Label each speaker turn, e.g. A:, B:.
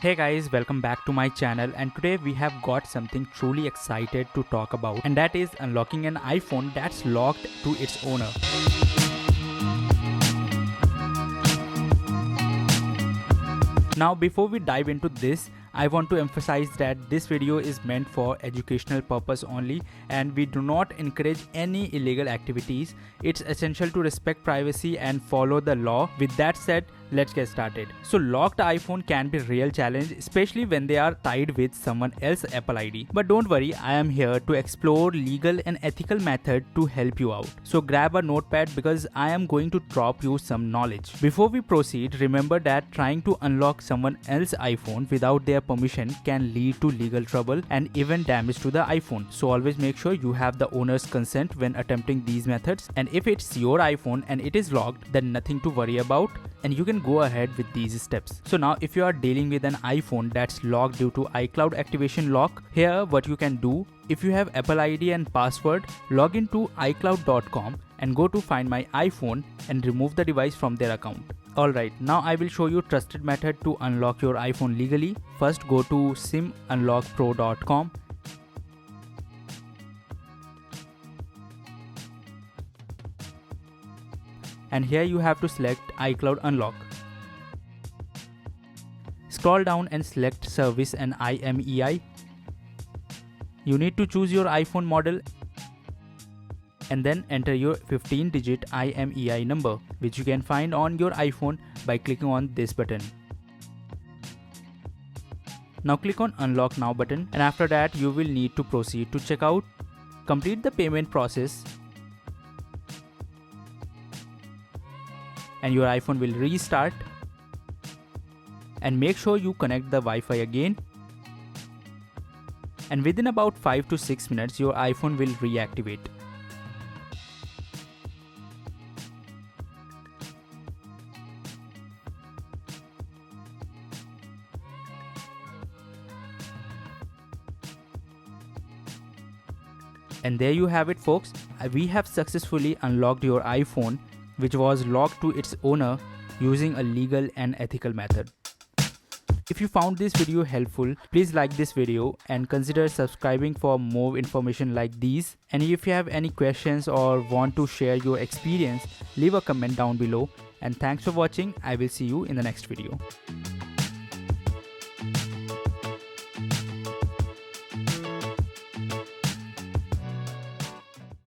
A: Hey guys, welcome back to my channel, and today we have got something truly excited to talk about, and that is unlocking an iPhone that's locked to its owner. Now before we dive into this, I want to emphasize that this video is meant for educational purpose only and we do not encourage any illegal activities. It's essential to respect privacy and follow the law. With that said, let's get started. So locked iPhone can be a real challenge, especially when they are tied with someone else's Apple ID. But don't worry, I am here to explore legal and ethical method to help you out. So grab a notepad because I am going to drop you some knowledge. Before we proceed, remember that trying to unlock someone else's iPhone without their permission can lead to legal trouble and even damage to the iPhone. So always make sure you have the owner's consent when attempting these methods, and if it's your iPhone and it is locked, then nothing to worry about and you can go ahead with these steps. So now if you are dealing with an iPhone that's locked due to iCloud activation lock, here what you can do: if you have Apple ID and password, log into iCloud.com and go to Find My iPhone and remove the device from their account. Alright, now I will show you trusted method to unlock your iPhone legally. First go to simunlockpro.com. And here you have to select iCloud Unlock. Scroll down and select Service and IMEI. You need to choose your iPhone model and then enter your 15-digit IMEI number, which you can find on your iPhone by clicking on this button. Now click on Unlock Now button, and after that you will need to proceed to checkout. Complete the payment process and your iPhone will restart, and make sure you connect the Wi-Fi again, and within about 5 to 6 minutes your iPhone will reactivate. And there you have it folks, we have successfully unlocked your iPhone which was locked to its owner using a legal and ethical method. If you found this video helpful, please like this video and consider subscribing for more information like these. And if you have any questions or want to share your experience, leave a comment down below. And thanks for watching. I will see you in the next video.